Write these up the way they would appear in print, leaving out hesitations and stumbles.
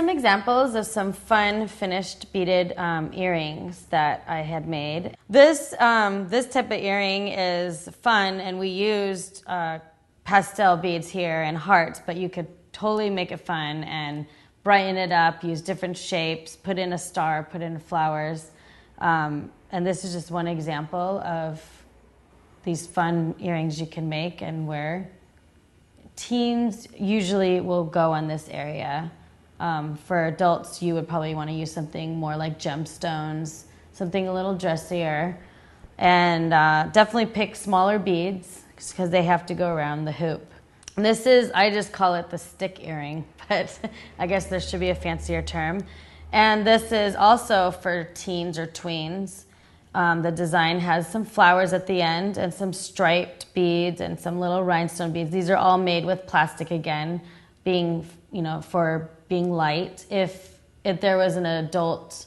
some examples of some fun finished beaded earrings that I had made. This type of earring is fun, and we used pastel beads here and hearts, but you could totally make it fun and brighten it up, use different shapes, put in a star, put in flowers. And this is just one example of these fun earrings you can make and wear. Teens usually will go on this area. For adults, you would probably want to use something more like gemstones, something a little dressier, and definitely pick smaller beads because they have to go around the hoop. And this is, I just call it the stick earring, but I guess there should be a fancier term. And this is also for teens or tweens. The design has some flowers at the end and some striped beads and some little rhinestone beads. These are all made with plastic again, being, for being light. If there was an adult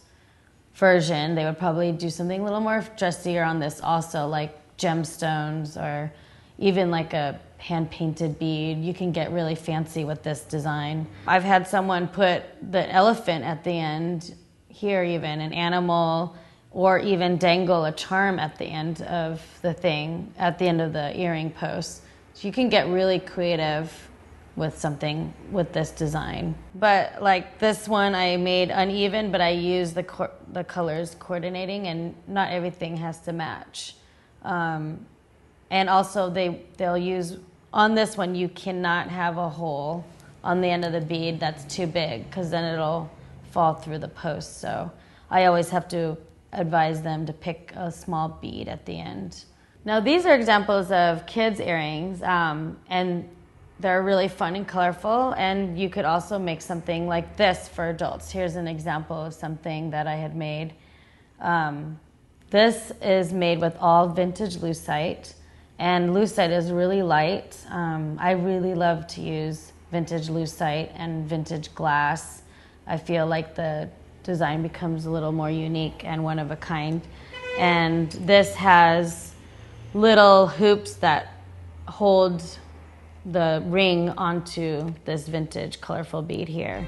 version, they would probably do something a little more dressier on this also, like gemstones or even like a hand-painted bead. You can get really fancy with this design. I've had someone put the elephant at the end here, even an animal, or even dangle a charm at the end of the thing, at the end of the earring post. So you can get really creative with something with this design. But like this one I made uneven, but I used the colors coordinating, and not everything has to match. And also they'll use, on this one you cannot have a hole on the end of the bead that's too big, because then it'll fall through the post. So I always have to advise them to pick a small bead at the end. Now these are examples of kids' earrings, and they're really fun and colorful, and you could also make something like this for adults. Here's an example of something that I had made. This is made with all vintage lucite, and lucite is really light. I really love to use vintage lucite and vintage glass. I feel like the design becomes a little more unique and one of a kind. And this has little hoops that hold the ring onto this vintage colorful bead here.